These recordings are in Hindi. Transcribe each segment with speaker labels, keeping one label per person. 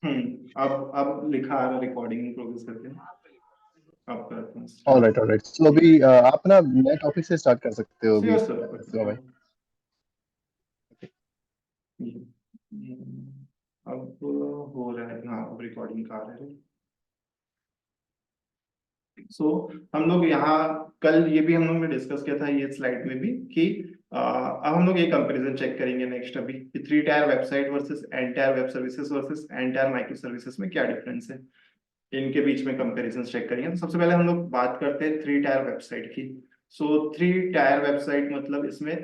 Speaker 1: अब लिखा आ रहा, रिकॉर्डिंग प्रोग्रेस करते हैं। अब करते हैं
Speaker 2: ऑलराइट ऑलराइट, तो अभी आप ना नए टॉपिक से स्टार्ट कर सकते हो अभी,
Speaker 1: श्योर सर।
Speaker 2: शिवा भाई।
Speaker 1: अब हो रहा है, हाँ अब रिकॉर्डिंग का आ रहा है। सो हम लोग यहाँ कल ये भी हम लोग ने डिस्कस किया था ये स्लाइड में भी कि अब हम लोग ये कंपैरिजन चेक करेंगे नेक्स्ट अभी कि 3 tier website versus N tier web services versus N tier micro services में क्या डिफरेंस है, इनके बीच में कंपैरिजन चेक करेंगे। तो सबसे पहले हम लोग बात करते हैं 3 टायर वेबसाइट की। सो 3 टायर वेबसाइट मतलब इसमें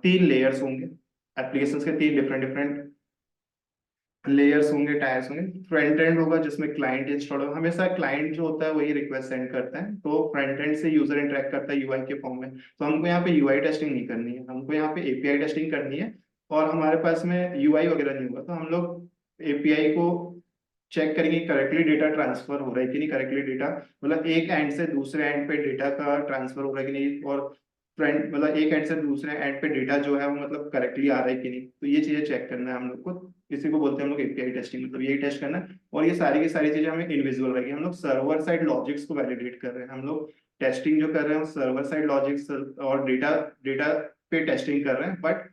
Speaker 1: 3 लेयर्स होंगे, एप्लीकेशंस के 3 डिफरेंट डिफरेंट लेयर्स होंगे, टायर्स होंगे। फ्रंट एंड होगा जिसमें क्लाइंट इंस्टॉल होगा, हमेशा क्लाइंट जो होता है वही रिक्वेस्ट सेंड करता है, तो फ्रंट एंड से यूजर इंटरेक्ट करता है यूआई के फॉर्म में। तो हमको यहाँ पे यूआई टेस्टिंग नहीं करनी है, हमको यहाँ पे एपीआई टेस्टिंग करनी है। और हमारे पास में यूआई वगैरह नहीं होगा, तो हम लोग एपीआई को चेक करेंगे करेक्टली डेटा ट्रांसफर हो रहा है कि नहीं, करेक्टली डेटा मतलब एक एंड से दूसरे एंड पे डेटा का ट्रांसफर हो रहा है कि नहीं, और फ्रंट मतलब एक एंड से दूसरे एंड पे डेटा जो है वो मतलब करेक्टली आ रहा है कि नहीं। तो ये चीजें चेक करना है हम लोग को, इसी को बोलते हैं हम लोग एपीआई टेस्टिंग, मतलब यही टेस्ट करना है। और ये सारी की सारी चीजें हमें इनविजिबल रहेगी, हम लोग सर्वर साइड लॉजिक्स को वैलिडेट कर रहे हैं। हम लोग टेस्टिंग जो कर रहे हैं सर्वर साइड लॉजिक्स और डेटा डेटा पे टेस्टिंग कर रहे हैं, बट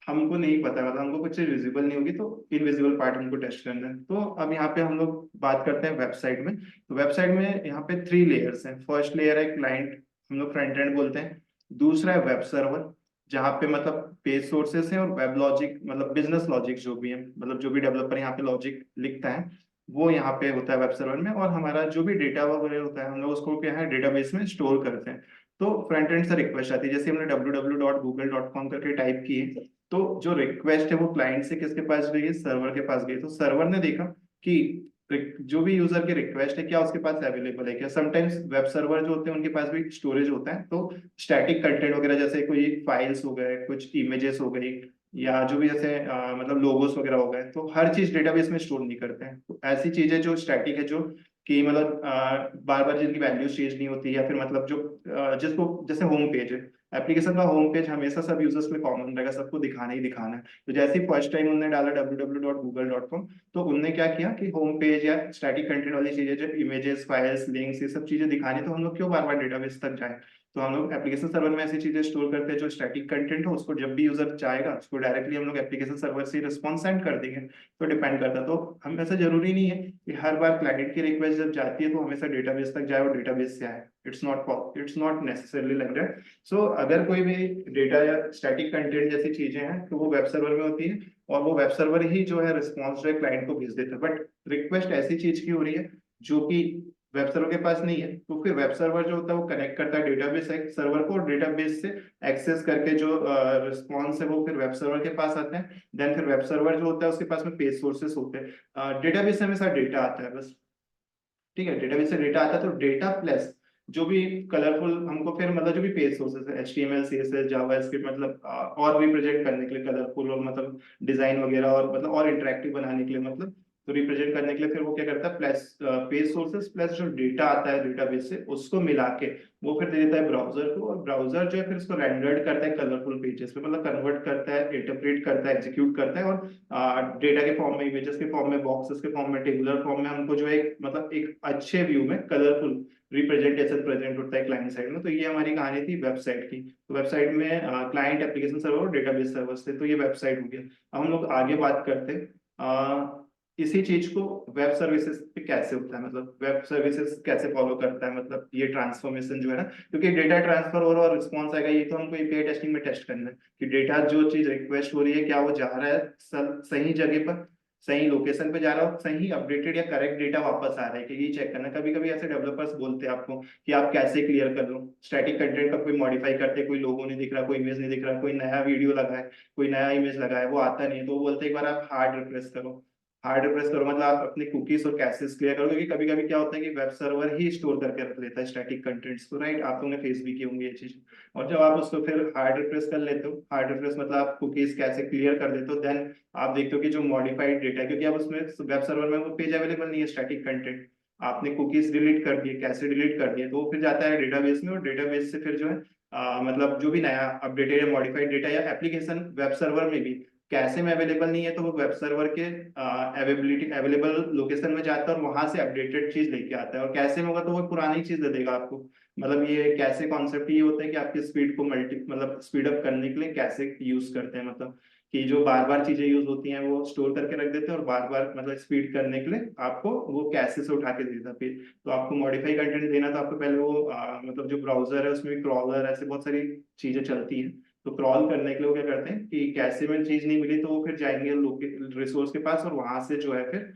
Speaker 1: हमको नहीं पता, मतलब हमको कुछ चीज विजिबल नहीं होगी तो इनविजिबल पार्ट हमको टेस्ट करना है। तो अब यहाँ पे हम लोग बात करते हैं वेबसाइट में। तो वेबसाइट में यहाँ पे 3 लेयर्स हैं। फर्स्ट लेयर है क्लाइंट, हम लोग फ्रंट एंड बोलते हैं। दूसरा है वेब सर्वर, जहाँ पे मतलब पेज सोर्सेस है, और वेब लॉजिक मतलब बिजनेस लॉजिक जो भी है, मतलब जो भी डेवलपर यहाँ पे लॉजिक लिखता है वो यहाँ पे होता है वेब सर्वर में। और हमारा जो भी डेटा वगैरह होता है हम लोग उसको क्या है डेटाबेस में स्टोर करते हैं। तो फ्रंट एंड से रिक्वेस्ट आती है, जैसे हमने www.google.com करके टाइप की है, तो जो रिक्वेस्ट है वो क्लाइंट से किसके पास गई है, सर्वर के पास गई। तो सर्वर ने देखा कि जो भी यूजर की रिक्वेस्ट है क्या उसके पास अवेलेबल है क्या। समटाइम्स वेब सर्वर जो होते हैं उनके पास भी स्टोरेज होता है, तो स्टैटिक कंटेंट वगैरह जैसे कोई फाइल्स हो गए, कुछ इमेजेस हो गई, या जो भी जैसे मतलब लोगोस वगैरह हो गए, तो हर चीज डेटाबेस में स्टोर नहीं करते हैं। तो ऐसी चीजें जो स्टैटिक है, जो कि मतलब बार बार जिनकी वैल्यू चेंज नहीं होती, या फिर मतलब जो जिसको जैसे होम पेज है, एप्लीकेशन का होम पेज हमेशा सब यूजर्स में कॉमन रहेगा, सबको दिखाना ही दिखाना है। तो जैसे ही फर्स्ट टाइम उन्होंने डाला www.google.com, तो उनने क्या किया कि होम पेज या स्टैटिक कंटेंट वाली चीजें, जो इमेजेस फाइल्स लिंक्स ये सब चीजें दिखानी, तो हम लोग क्यों बार बार डेटाबेस तक जाए। तो हम लोग एप्लीकेशन सर्वर में ऐसी चीजें स्टोर करते हैं जो स्टैटिक कंटेंट हो, उसको जब भी यूजर चाहेगा उसको डायरेक्टली हम लोग एप्लीकेशन सर्वर से रिस्पॉन्स सेंड कर देंगे। तो डिपेंड करता है, तो हम ऐसा जरूरी नहीं है कि हर बार क्लाइंट की रिक्वेस्ट जब जाती है तो हमेशा डेटाबेस तक जाए और डेटाबेस से आए। It's not necessarily like that. So अगर कोई भी डेटा या स्टैटिक कंटेंट जैसी चीजें हैं तो वो वेब सर्वर में होती है, और वो वेब सर्वर ही जो है रिस्पॉन्स जो है क्लाइंट को भेज देता है। बट रिक्वेस्ट ऐसी चीज की हो रही है जो कि वेब सर्वर के पास नहीं है, तो फिर वेब सर्वर जो होता है वो कनेक्ट करता है डेटाबेस सर्वर को, और डेटाबेस से एक्सेस करके जो रिस्पॉन्स है वो फिर वेब सर्वर के पास आता है। देन फिर वेब सर्वर जो होता है उसके पास में पेज सोर्सेस होते हैं, डेटाबेस से हमेशा डेटा आता है बस। ठीक है, डेटाबेस से डेटा आता है, तो डेटा प्लस जो भी कलरफुल हमको फिर मतलब जो भी पेज सोर्सेस है HTML CSS जावास्क्रिप्ट, मतलब और भी प्रोजेक्ट करने के लिए कलरफुल और मतलब डिजाइन वगैरह और मतलब और इंटरेक्टिव बनाने के लिए, मतलब तो रिप्रेजेंट करने के लिए फिर वो क्या करता है प्लस पेज सोर्सेस प्लस जो डेटा आता है डेटाबेस से उसको मिला के वो फिर दे देता है ब्राउजर को, और ब्राउजर जो है फिर उसको रेंडर्ड करता है कलरफुल पेजेस पे, मतलब कन्वर्ट करता है, इंटरप्रेट करता है, एग्जीक्यूट करता है, और डेटा के फॉर्म में, इमेजेस के फॉर्म में, बॉक्सेस के फॉर्म में, टेबुलर फॉर्म में हमको जो है मतलब एक अच्छे व्यू में कलरफुल रिप्रेजेंटेशन प्रेजेंट होता है क्लाइंट साइड में। तो ये हमारी कहानी थी वेबसाइट की। तो वेबसाइट में क्लाइंट एप्लीकेशन सर्वर और डेटाबेस सर्वर्स थे, तो ये वेबसाइट हो गया। अब हम लोग आगे बात करते हैं इसी चीज को वेब सर्विसेज पे कैसे होता है, मतलब वेब सर्विसेज कैसे फॉलो करता है, मतलब ये ट्रांसफॉर्मेशन जो है ना, क्योंकि डेटा ट्रांसफर हो रहा है और रिस्पॉन्स आएगा, ये तो हमको एपीआई टेस्टिंग में टेस्ट करना है कि डेटा जो चीज रिक्वेस्ट हो रही है क्या वो जा रहा है सही जगह पर, सही लोकेशन पे जा रहा है, सही अपडेटेड या करेक्ट डेटा वापस आ रहा है कि ये चेक करना। कभी कभी ऐसे डेवलपर्स बोलते हैं आपको कि आप कैसे क्लियर कर लो स्टैटिक कंटेंट का, कोई मॉडिफाई करते, कोई लोगो नहीं दिख रहा, कोई इमेज नहीं दिख रहा, कोई नया वीडियो लगा है, कोई नया इमेज लगा है, वो आता नहीं है, तो वो बोलते हैं एक बार आप हार्ड रिफ्रेश करो। हार्ड रिफ्रेश करो मतलब आप अपने कुकीज और कैशेस क्लियर करो, क्योंकि कभी कभी क्या होता है कि वेब सर्वर ही स्टोर करके रख लेता है स्टैटिक कंटेंट्स को, राइट, आप लोगों ने फेस भी की होंगी ये चीज। और जब आप उसको फिर हार्ड रिफ्रेश कर लेते हो, हार्ड रिफ्रेश मतलब आप कुकीज कैसे क्लियर कर देते हो, देन आप देखते हो कि जो मॉडिफाइड डेटा है, क्योंकि अब उसमें वेब सर्वर में वो पेज अवेलेबल नहीं है स्टैटिक कंटेंट, आपने कुकीज डिलीट कर दिए, कैसे डिलीट कर दिए, तो वो फिर जाता है डेटाबेस में, और डेटाबेस से फिर जो है मतलब जो भी नया अपडेटेड या मॉडिफाइड डेटा या एप्लीकेशन वेब सर्वर में भी कैसे में अवेलेबल नहीं है तो वो वेब सर्वर के अवेलेबल लोकेशन में जाता है और वहां से अपडेटेड चीज लेके आता है। और कैसे में होगा तो वो पुरानी चीज दे देगा आपको। मतलब ये कैसे कॉन्सेप्ट ये होता है कि आपकी स्पीड को मतलब स्पीड अप करने के लिए कैसे यूज करते हैं, मतलब कि जो बार बार चीजें यूज होती हैं वो स्टोर करके रख देते हैं, और बार बार मतलब स्पीड करने के लिए आपको वो कैसे से उठा के देता है। फिर तो आपको मॉडिफाई कंटेंट देना तो आपको पहले वो मतलब जो ब्राउजर है उसमें क्रॉलर ऐसे बहुत सारी चीजें चलती हैं। तो क्रॉल करने के लिए वो क्या करते हैं कि कैसे में चीज नहीं मिली तो वो फिर जाएंगे रिसोर्स के पास, और वहां से जो है फिर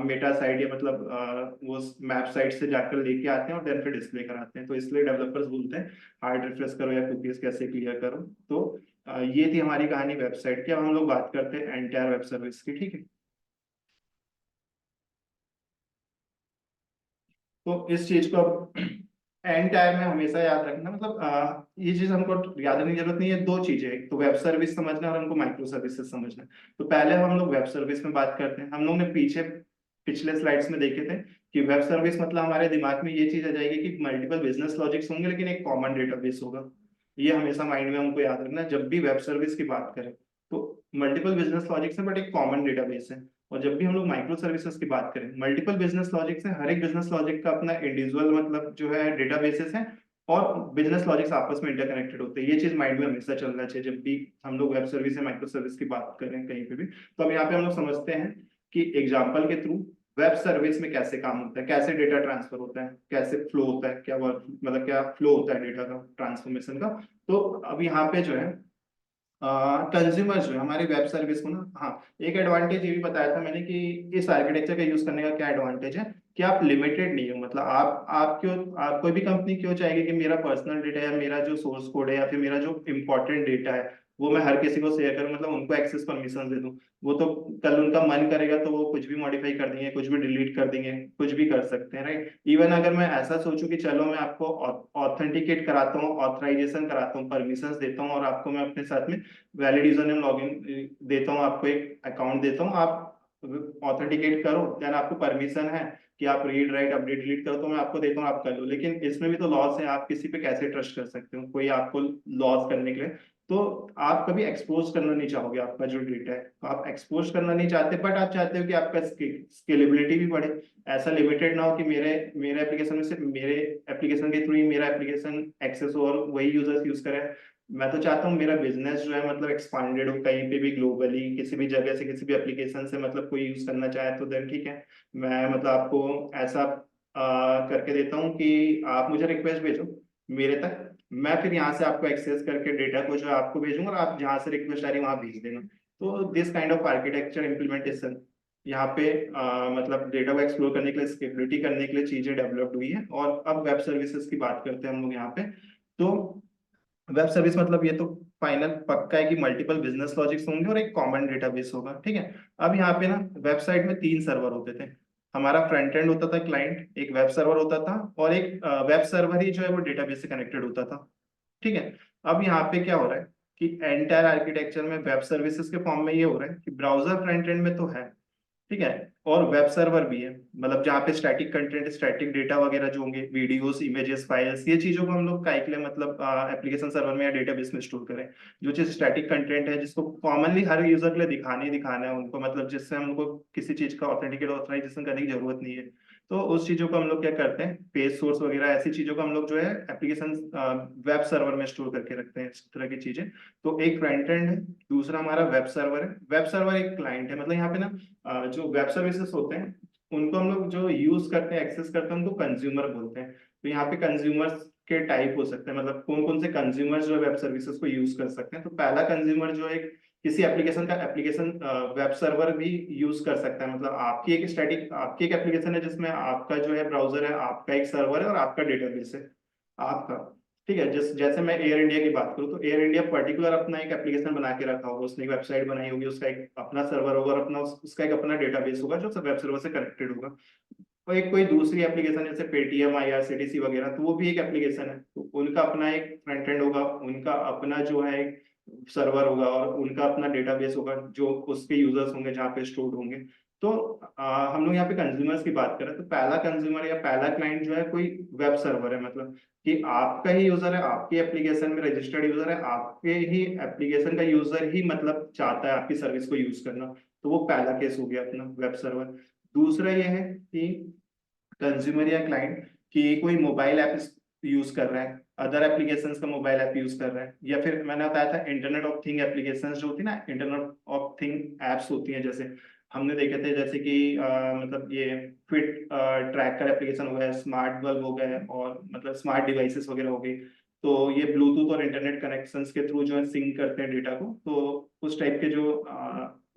Speaker 1: मेटा साइट या मतलब वो मैप साइट से जाकर लेके आते हैं और देन फिर डिस्प्ले कराते हैं। तो इसलिए डेवलपर्स बोलते हैं हार्ड रिफ्रेश करो या कुकीज कैसे क्लियर करो। तो ये थी हमारी कहानी वेबसाइट की। अब हम लोग बात करते हैं एंटायर वेब सर्विस की, ठीक है। तो इस चीज को अब एंड टाइम में हमेशा याद रखना, मतलब ये चीज हमको याद रखने की जरूरत नहीं है। दो चीजें, एक तो वेब सर्विस समझना और हमको माइक्रो सर्विसेज समझना। तो पहले हम लोग वेब सर्विस में बात करते हैं। हम लोग ने पिछले स्लाइड्स में देखे थे कि वेब सर्विस मतलब हमारे दिमाग में ये चीज आ जाएगी कि मल्टीपल बिजनेस लॉजिक्स होंगे लेकिन एक कॉमन डेटाबेस होगा। ये हमेशा माइंड में हमको याद रखना है जब भी वेब सर्विस की बात करें। तो मल्टीपल बिजनेस लॉजिक्स है बट एक कॉमन डेटाबेस है। और जब भी हम लोग माइक्रो सर्विसेज की बात करें, मल्टीपल बिजनेस लॉजिक से हर एक बिजनेस लॉजिक का अपना इंडिविजुअल मतलब जो है डेटाबेसेस है, और बिजनेस लॉजिक्स आपस में इंटरकनेक्टेड होते हैं। ये चीज माइंड में हमेशा चलना चाहिए जब भी हम लोग वेब सर्विस या माइक्रो सर्विस की बात करें कहीं पे भी। तो अब यहाँ पे हम लोग समझते हैं कि एग्जाम्पल के थ्रू वेब सर्विस में कैसे काम होता है, कैसे डेटा ट्रांसफर होता है, कैसे फ्लो होता है, क्या वर्क मतलब क्या फ्लो होता है डेटा का ट्रांसफॉर्मेशन का। तो अब यहाँ पे जो है कंज्यूमर जो है हमारी वेब सर्विस को ना, हाँ, एक एडवांटेज ये भी बताया था मैंने कि इस आर्किटेक्चर का यूज करने का क्या एडवांटेज है कि आप लिमिटेड नहीं हो। मतलब आप क्यों, आप कोई भी कंपनी क्यों चाहेगी कि मेरा पर्सनल डेटा या मेरा जो सोर्स कोड है या फिर मेरा जो इंपॉर्टेंट डेटा है वो मैं हर किसी को शेयर करूं, मतलब उनको एक्सेस परमिशन दे दूं। वो तो कल उनका मन करेगा तो वो कुछ भी मॉडिफाई कर देंगे, कुछ भी डिलीट कर देंगे, कुछ भी कर सकते हैं, राइट। इवन अगर मैं ऐसा सोचूं कि चलो मैं आपको ऑथेंटिकेट कराता हूँ, ऑथराइजेशन कराता हूँ, परमिशन देता हूँ, और आपको मैं अपने साथ में वैलिड यूजर नेम लॉगिन देता हूँ, आपको एक अकाउंट देता हूँ, आप ऑथेंटिकेट करो, देन आपको परमिशन है कि आप रीड राइट अपडेट डिलीट करो, तो मैं आपको देता हूँ, आप कर लो। लेकिन इसमें भी तो लॉस है, आप किसी पे कैसे ट्रस्ट कर सकते हो कोई आपको लॉस करने के लिए। तो आप कभी एक्सपोज करना नहीं चाहोगे आपका जो डेटा है, तो आप एक्सपोज करना नहीं चाहते, बट आप चाहते हो कि आपका स्केलेबिलिटी भी बढ़े। ऐसा लिमिटेड ना हो कि मेरे मेरे एप्लीकेशन में सिर्फ मेरे एप्लीकेशन के थ्रू ही मेरा एप्लीकेशन एक्सेस हो और वही यूजर्स यूज करें। मैं तो चाहता हूँ मेरा बिजनेस जो है मतलब एक्सपांडेड हो, कहीं पे भी ग्लोबली किसी भी जगह से किसी भी एप्लीकेशन से मतलब कोई यूज करना चाहे तो देन ठीक है। मैं मतलब आपको ऐसा करके देता हूँ कि आप मुझे रिक्वेस्ट भेजो मेरे तक, मैं फिर यहाँ से आपको एक्सेस करके डेटा को जो है आपको भेजूंगा और आप जहाँ से रिक्वेस्ट आ रही है वहां भेज देना। तो this kind of architecture implementation यहाँ पे मतलब डेटा को एक्सप्लोर करने के लिए, स्केलेबिलिटी करने के लिए चीजें डेवलप्ड हुई है। और अब वेब सर्विसेज की बात करते हैं हम लोग यहाँ पे। तो वेब सर्विस मतलब ये तो फाइनल पक्का है कि मल्टीपल बिजनेस लॉजिक्स होंगे और एक कॉमन डेटाबेस होगा, ठीक है। अब यहाँ पे ना वेबसाइट में तीन सर्वर होते थे। हमारा फ्रंट एंड होता था क्लाइंट, एक वेब सर्वर होता था, और एक वेब सर्वर ही जो है वो डेटाबेस से कनेक्टेड होता था, ठीक है। अब यहाँ पे क्या हो रहा है कि एंटायर आर्किटेक्चर में वेब सर्विसेज के फॉर्म में ये हो रहा है कि ब्राउजर फ्रंट एंड में तो है, ठीक है, और वेब सर्वर भी है, मतलब जहाँ पे स्टैटिक कंटेंट, स्टैटिक डेटा वगैरह जो होंगे, वीडियोस, इमेजेस, फाइल्स, ये चीजों को हम लोग काय के लिए मतलब एप्लीकेशन सर्वर में या डेटाबेस में स्टोर करें। जो चीज स्टैटिक कंटेंट है जिसको कॉमनली हर यूजर के लिए दिखाने ही दिखाना है उनको, मतलब जिससे हमको किसी चीज का ऑथेंटिकेट ऑथराइजेशन करने की जरूरत नहीं है। तो उस चीजों को हम लोग क्या करते हैं, पेज सोर्स वगैरह ऐसी चीजों को हम लोग जो है एप्लीकेशन वेब सर्वर में स्टोर करके रखते हैं, इस तरह की चीजें। तो एक फ्रंट एंड है, दूसरा हमारा वेब सर्वर है। वेब सर्वर एक क्लाइंट है, मतलब यहाँ पे ना जो वेब सर्विसेज होते हैं उनको हम लोग जो यूज करते हैं, एक्सेस करते हैं, उनको कंज्यूमर बोलते हैं। तो यहाँ पे कंज्यूमर्स के टाइप हो सकते हैं, मतलब कौन कौन से कंज्यूमर्स जो वेब सर्विसेज को यूज कर सकते हैं। तो पहला कंज्यूमर जो है किसी एप्लीकेशन का एप्लीकेशन वेब सर्वर भी यूज कर सकता है। मतलब आपकी एक एप्लीकेशन है जिसमें आपका जो है ब्राउजर है, आपका एक सर्वर है और आपका डेटाबेस है आपका, ठीक है। जैसे मैं एयर इंडिया की बात करूँ तो एयर इंडिया पर्टिकुलर अपना एक एप्लीकेशन बना के रखा होगा, उसने एक वेबसाइट बनाई होगी, उसका एक अपना सर्वर होगा और अपना उसका एक अपना डेटाबेस होगा जो सब वेब सर्वर से कनेक्टेड होगा। और एक कोई दूसरी एप्लीकेशन जैसे पेटीएम, आईआरसीटीसी वगैरह, तो वो भी एक एप्लीकेशन है, तो उनका अपना एक फ्रंट एंड होगा, उनका अपना जो है सर्वर होगा और उनका अपना डेटाबेस होगा जो उसके यूजर्स होंगे जहाँ पे स्टोर्ड होंगे। तो हम लोग यहाँ पे कंज्यूमर्स की बात करें तो पहला कंज्यूमर या पहला क्लाइंट जो है कोई वेब सर्वर है, मतलब कि आपका ही यूजर है, आपके एप्लीकेशन में रजिस्टर्ड यूजर है, आपके ही एप्लीकेशन का यूजर ही मतलब चाहता है आपकी सर्विस को यूज करना। तो वो पहला केस हो गया अपना वेब सर्वर। दूसरा ये है कि कंज्यूमर या क्लाइंट कि कोई मोबाइल ऐप यूज कर रहा है, अदर एप्लीकेशंस का मोबाइल ऐप यूज कर रहा है, या फिर मैंने बताया था इंटरनेट ऑफ थिंग एप्लीकेशंस जो होती है ना, इंटरनेट ऑफ थिंग एप्स होती हैं, जैसे हमने देखे थे जैसे कि मतलब ये फिट ट्रैकर एप्लीकेशन हो गया, स्मार्ट बल्ब हो गए और मतलब स्मार्ट डिवाइसेस वगैरह हो गई। तो ये ब्लूटूथ और इंटरनेट कनेक्शंस के थ्रू जो है सिंक करते हैं डेटा को। तो उस टाइप के जो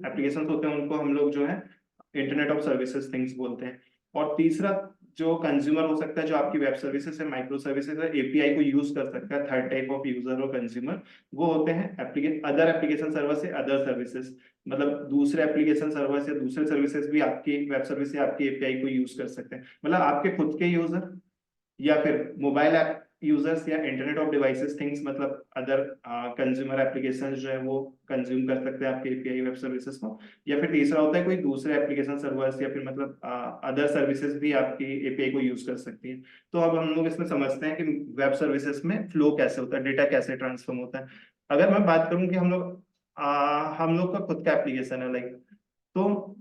Speaker 1: एप्लीकेशन होते हैं उनको हम लोग जो है इंटरनेट ऑफ सर्विसेज थिंग्स बोलते हैं। और तीसरा जो कंज्यूमर हो सकता है जो आपकी वेब सर्विसेज है, माइक्रो सर्विसेज है, एपीआई को यूज कर सकता है, थर्ड टाइप ऑफ यूजर और कंज्यूमर वो होते हैं अदर एप्लीकेशन सर्वर से अदर सर्विसेज, मतलब दूसरे एप्लीकेशन सर्वर से दूसरे सर्विसेज भी आपकी वेब सर्विस से आपकी एपीआई को यूज कर सकते हैं, मतलब आपके खुद के यूजर या फिर मोबाइल ऐप यूजर्स या इंटरनेट ऑफ डिवाइसेस थिंग्स, मतलब अदर कंज्यूमर एप्लीकेशन जो है वो कंज्यूम कर सकते हैं आपके एपीआई वेब सर्विसेज को। या फिर तीसरा होता है कोई दूसरे एप्लीकेशन सर्वर्स या फिर मतलब अदर सर्विसेज भी आपकी एपीआई को यूज कर सकती हैं। तो अब हम लोग इसमें समझते हैं कि वेब सर्विसेज में फ्लो कैसे होता है, डेटा कैसे ट्रांसफॉर्म होता है। अगर मैं बात करूं कि हम लोग का खुद का एप्लीकेशन है लाइक, तो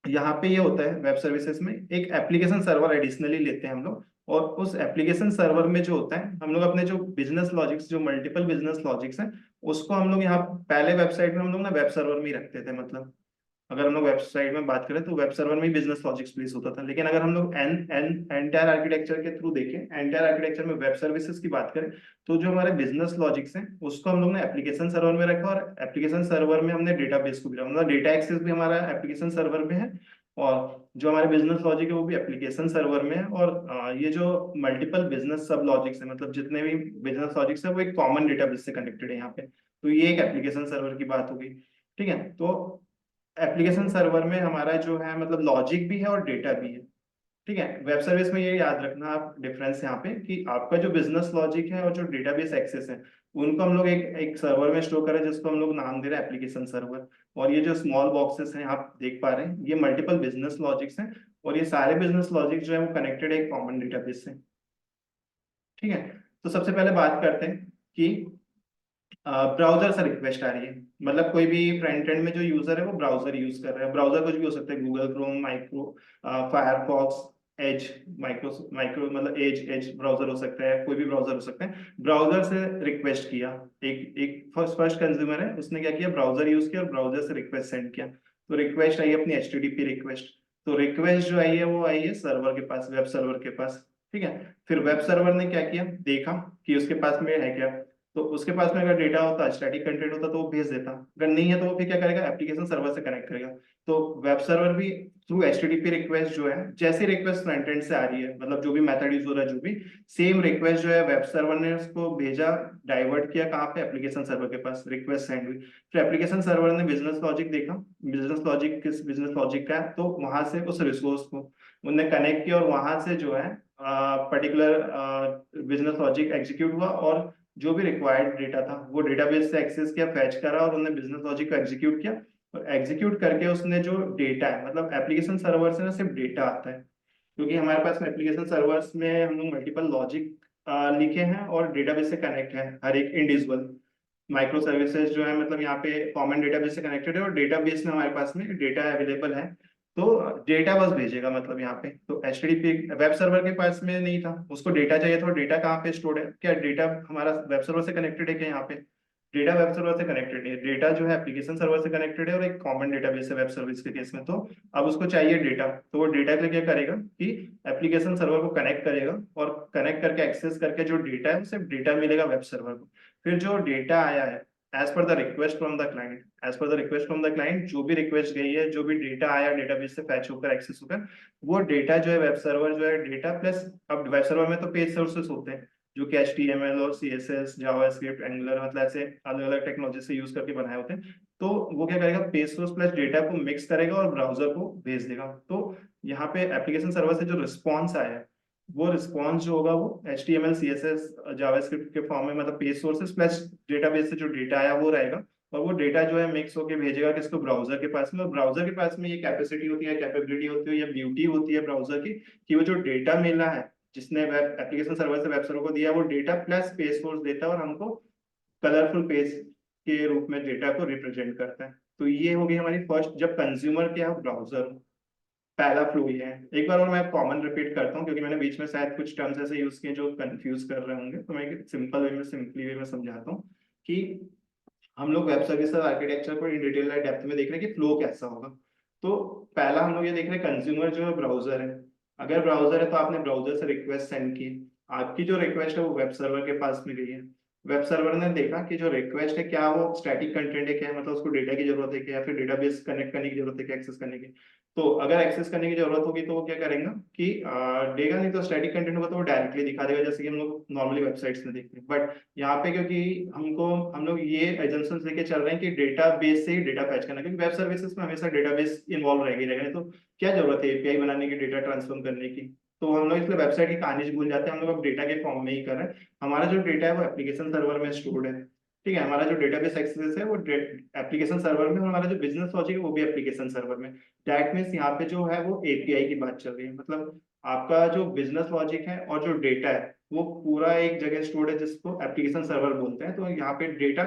Speaker 1: यहाँ पे ये होता है वेब सर्विसेज में एक एप्लीकेशन सर्वर एडिशनली लेते हैं हम लोग। और उस एप्लीकेशन सर्वर में जो होता है हम लोग अपने जो बिजनेस लॉजिक्स, जो मल्टीपल बिजनेस लॉजिक्स हैं, उसको हम लोग यहाँ पहले वेबसाइट में हम लोग ना वेब सर्वर में ही रखते थे। मतलब अगर हम लोग वेबसाइट में बात करें तो वेब सर्वर में ही बिजनेस लॉजिक्स प्लेस होता था, लेकिन अगर हम लोग एन एन एंटायर आर्किटेक्चर के थ्रू देखें, एंटायर आर्किटेक्चर में वेब सर्विसेज की बात करें, तो जो हमारे बिजनेस लॉजिक्स हैं उसको हम लोग ने एप्लीकेशन सर्वर में रखा और एप्लीकेशन सर्वर में हमने डेटाबेस को भी रखा, मतलब डेटा एक्सेस भी हमारा एप्लीकेशन सर्वर में है और जो हमारे बिजनेस लॉजिक है वो भी एप्लीकेशन सर्वर में है। और ये जो मल्टीपल बिजनेस सब लॉजिक्स है, मतलब जितने भी बिजनेस लॉजिक्स है वो एक कॉमन डेटाबेस से कनेक्टेड है यहाँ पे। तो ये एक एप्लीकेशन सर्वर की बात होगी। ठीक है, तो एप्लीकेशन सर्वर में हमारा जो है मतलब लॉजिक भी है और डेटा भी है। ठीक है, वेब सर्विस में ये याद रखना आप डिफरेंस यहाँ पे कि आपका जो बिजनेस लॉजिक है और जो डेटाबेस एक्सेस है उनको हम लोग एक एक सर्वर में स्टोर करें जिसको हम लोग नाम दे रहे हैं एप्लीकेशन सर्वर। और ये जो स्मॉल बॉक्सेस हैं आप देख पा रहे हैं ये मल्टीपल बिजनेस लॉजिक्स हैं और ये सारे बिजनेस लॉजिक जो है वो कनेक्टेड है एक कॉमन डेटाबेस से। ठीक है, तो सबसे पहले बात करते हैं कि ब्राउजर से रिक्वेस्ट आ रही है, मतलब कोई भी फ्रंट एंड में जो यूजर है वो ब्राउजर यूज कर रहा है। ब्राउजर कुछ भी हो सकता है, Google Chrome, micro Firefox, Edge, micro micro मतलब एज ब्राउजर हो सकता है, कोई भी ब्राउजर हो सकता है। ब्राउजर से रिक्वेस्ट किया, एक एक फर्स्ट कंज्यूमर है उसने क्या किया, ब्राउजर यूज किया और ब्राउजर से रिक्वेस्ट सेंड किया। तो रिक्वेस्ट आई अपनी एचटीटीपी रिक्वेस्ट। तो रिक्वेस्ट जो आई है वो आई है सर्वर के पास, वेब सर्वर के पास। ठीक है, फिर वेब सर्वर ने क्या किया, देखा कि उसके पास में है क्या, तो उसके पास में अगर डेटा होता, स्टैटिक कंटेंट होता तो वो भेज देता, अगर नहीं है तो वो फिर क्या करेगा, एप्लीकेशन सर्वर से कनेक्ट करेगा। तो वेब सर्वर भी थ्रू एचटीटीपी रिक्वेस्ट जो है, जैसी रिक्वेस्ट फ्रंट एंड से आ रही है, मतलब जो भी मेथड यूज हो रहा है, जो भी सेम रिक्वेस्ट जो है वेब सर्वर ने उसको भेजा, डाइवर्ट किया कहाँ पे, एप्लीकेशन सर्वर के पास, रिक्वेस्ट सेंड हुई। फिर एप्लीकेशन सर्वर ने बिजनेस लॉजिक देखा, बिजनेस लॉजिक किस बिजनेस लॉजिक का है, तो वहां से उस रिसोर्स को उन्होंने कनेक्ट किया और वहां से जो है पर्टिकुलर बिजनेस लॉजिक एग्जीक्यूट हुआ और जो भी रिक्वायर्ड डेटा था वो डेटाबेस से एक्सेस किया, फैच करा और उन्होंने बिजनेस लॉजिक को एग्जीक्यूट किया। और एग्जीक्यूट करके उसने जो डेटा है, मतलब एप्लीकेशन सर्वर से ना सिर्फ डेटा आता है, क्योंकि हमारे पास एप्लीकेशन सर्वर्स में हम लोग मल्टीपल लॉजिक लिखे हैं और डेटाबेस से कनेक्ट है हर एक इंडिविजुअल माइक्रो सर्विसेज जो है, मतलब यहाँ पे कॉमन डेटाबेस से कनेक्टेड है और डेटाबेस में हमारे पास में डेटा अवेलेबल है। तो डेटा बस भेजेगा, मतलब यहाँ पे तो एचटीटीपी वेब सर्वर के पास में नहीं था, उसको डेटा चाहिए था। डेटा कहाँ पे स्टोर्ड है, क्या डेटा हमारा वेब सर्वर से कनेक्टेड है क्या, यहाँ पे डेटा वेब सर्वर से कनेक्टेड है, डेटा जो है एप्लीकेशन सर्वर से कनेक्टेड है और एक कॉमन डेटाबेस है वेब सर्विस के केस में। तो अब उसको चाहिए डेटा, तो वो डेटा के लिए क्या करेगा कि एप्लीकेशन सर्वर को कनेक्ट करेगा और कनेक्ट करके एक्सेस करके जो डेटा है उसे डेटा मिलेगा वेब सर्वर को। फिर जो डेटा आया है एज पर the request from the client, edge पर the request from the client, जो भी रिक्वेस्ट गई है, जो भी डेटा आया डेटाबेस से फैच होकर एक्सेस होकर, वो डेटा जो है वेब सर्वर जो है डेटा प्लस, अब वेब सर्वर में तो पेज सोर्सेस होते हैं जो कि HTML और CSS, जावास्क्रिप्ट, एंगुलर, मतलब ऐसे अलग अलग टेक्नोलॉजी से यूज करके बनाए होते हैं। तो वो क्या करेगा, पेज सोर्स प्लस डेटा को मिक्स करेगा और ब्राउजर को भेज देगा। तो यहाँ पे एप्लीकेशन सर्वर से जो रिस्पॉन्स आया है वो रिस्पॉन्स जो होगा वो HTML CSS जावास्क्रिप्ट के फॉर्म में, मतलब पेज सोर्सेस प्लस डेटाबेस से जो डेटा आया वो रहेगा, और वो डेटा जो है मिक्स होके भेजेगा किसको, ब्राउजर के पास में। और ब्राउजर के पास में ये कैपेसिटी होती है, कैपेबिलिटी होती है, या ब्यूटी होती है ब्राउजर की, कि वो जो डेटा मिला है जिसने वेब एप्लीकेशन सर्वर से वेब सर्वर को दिया, वो डेटा प्लस पेज सोर्स देता है और हमको कलरफुल पेज के रूप में डेटा को रिप्रेजेंट करता है। तो ये होगी हमारी फर्स्ट, जब कंज्यूमर क्या है ब्राउजर, पहला फ्लो ये है। एक बार और मैं कॉमन रिपीट करता हूँ, क्योंकि मैंने बीच में शायद कुछ टर्म्स ऐसे यूज किए जो कंफ्यूज कर रहे होंगे, तो मैं एक सिंपल वे में, सिंपली वे में समझाता हूँ कि हम लोग वेब सर्विस आर्किटेक्चर को इन डिटेल डेप्थ में देख रहे हैं कि फ्लो कैसा होगा। तो पहला हम लोग ये देख रहे हैं, कंज्यूमर जो है ब्राउजर है। अगर ब्राउजर है तो आपने ब्राउजर से रिक्वेस्ट सेंड की, आपकी जो रिक्वेस्ट है वो वेब सर्वर के पास में गई है। वेब सर्वर ने देखा कि जो रिक्वेस्ट है क्या वो स्टैटिक कंटेंट है, क्या है, मतलब उसको डेटा की जरूरत है क्या, या फिर डेटाबेस कनेक्ट करने की जरूरत है क्या, एक्सेस करने की। तो अगर एक्सेस करने की जरूरत होगी तो वो क्या करेगा कि देगा, नहीं तो स्टैटिक कंटेंट होगा तो वो डायरेक्टली दिखा देगा, जैसे कि हम लोग नॉर्मली वेबसाइट्स में देखते हैं। बट यहाँ पे क्योंकि हम लोग ये एजम्पशंस लेके चल रहे हैं कि डेटाबेस से ही डेटा फैच करना, क्योंकि वेब सर्विसेज में हमेशा डेटाबेस इन्वॉल्व रहेगा, नहीं तो क्या जरूरत है API बनाने की, डेटा ट्रांसफॉर्म करने की। तो हम लोग इसलिए वेबसाइट की कहानी भूल जाते हैं, हम लोग अब डेटा के फॉर्म में ही कर रहे हैं। हमारा जो डेटा है वो एप्लीकेशन सर्वर में स्टोर्ड है। ठीक है, हमारा जो डेटाबेस एक्सेस है वो एप्लीकेशन सर्वर में, और हमारा जो बिजनेस लॉजिक है वो भी एप्लीकेशन सर्वर में। दैट मीन्स यहाँ पे जो है वो API की बात चल रही है, मतलब आपका जो बिजनेस लॉजिक है और जो डेटा है वो पूरा एक जगह स्टोर्ड है, जिसको एप्लीकेशन सर्वर बोलते हैं। तो यहाँ पे डेटा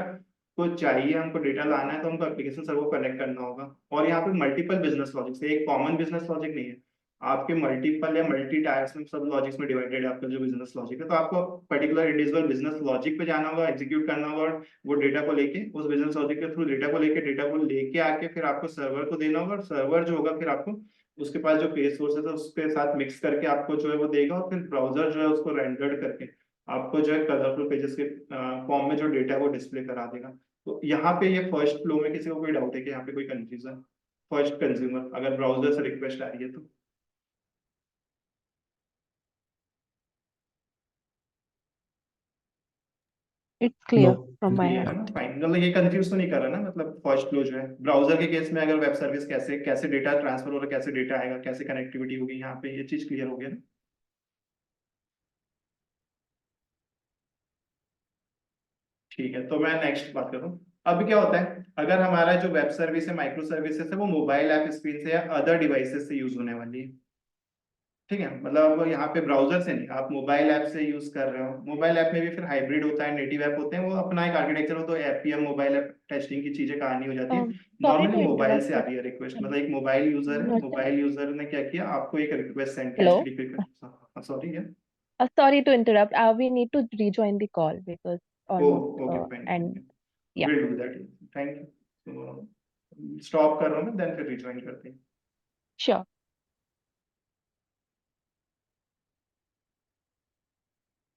Speaker 1: को चाहिए, हमको डेटा लाना है तो हमको एप्लीकेशन सर्वर को कनेक्ट करना होगा। और यहाँ पे मल्टीपल बिजनेस लॉजिक से, एक कॉमन बिजनेस लॉजिक नहीं है, आपके मल्टीपल या मल्टी टायर्स में सब लॉजिक्स में डिवाइडेड है आपका जो बिजनेस लॉजिक है। तो आपको पर्टिकुलर इंडिविजुअल बिजनेस लॉजिक पे जाना होगा, एग्जीक्यूट करना होगा, और वो डेटा को लेके उस बिजनेस लॉजिक के थ्रू डेटा को लेके आके फिर आपको सर्वर को देना होगा, और सर्वर जो होगा फिर आपको उसके पास जो पेज सोर्सेस है उसके साथ मिक्स करके आपको जो है वो देगा, और फिर ब्राउजर जो है उसको रेंडर्ड करके आपको जो है कलरफुल पेजेस के फॉर्म में जो डेटा है वो डिस्प्ले करा देगा। तो यहाँ पे ये फर्स्ट फ्लो में किसी को कोई डाउट है कि यहाँ पे कोई कंफ्यूजन, फर्स्ट कंज्यूमर अगर ब्राउजर से रिक्वेस्ट आ रही है तो।
Speaker 3: It's
Speaker 2: no
Speaker 3: clear from my
Speaker 1: clear
Speaker 3: end.
Speaker 1: है ना, फाइन, मतलब ये कंफ्यूज तो नहीं कर रहा ना, मतलब फर्स्ट फ्लो जो है ब्राउजर के केस में, अगर वेब सर्विस कैसे कैसे डेटा ट्रांसफर हो रहा है, कैसे डेटा आएगा, कैसे कनेक्टिविटी होगी, यहाँ पे ये चीज क्लियर हो गया ना। ठीक है, तो मैं नेक्स्ट बात कर रहा हूँ। अब क्या होता है, अगर हमारा जो वेब सर्विस है, माइक्रो सर्विसेज है, वो मोबाइल ऐप स्क्रीन से या अदर डिवाइसेस से यूज होने वाली है। ठीक है, मतलब यहाँ पे ब्राउजर से नहीं, आप मोबाइल ऐप से यूज कर रहे हो। मोबाइल ऐप में भी फिर हाइब्रिड होता है, नेटिव ऐप होते हैं, वो अपना एक आर्किटेक्चर हो, तो एपीएम मोबाइल ऐप टेस्टिंग की चीजें कहानी हो जाती है।
Speaker 3: Sorry
Speaker 1: normally
Speaker 3: to
Speaker 1: mobile
Speaker 3: interrupt
Speaker 1: से आ
Speaker 3: you.
Speaker 1: रही है रिक्वेस्ट, मतलब एक मोबाइल यूजर है,
Speaker 3: Nothing.
Speaker 1: मोबाइल यूजर ने क्या किया, आपको एक रिक्वेस्ट सेंड किया,
Speaker 3: Hello.
Speaker 1: HTTP रिक्वेस्ट, सॉरी है।
Speaker 3: Sorry to interrupt. We need to rejoin the call because
Speaker 1: oh
Speaker 3: almost
Speaker 1: okay fine,
Speaker 3: and yeah,
Speaker 1: will do that, thank you. तो स्टॉप कर रहा हूँ मैं, देन फिर रिज्वाइन करते हैं।
Speaker 3: sure.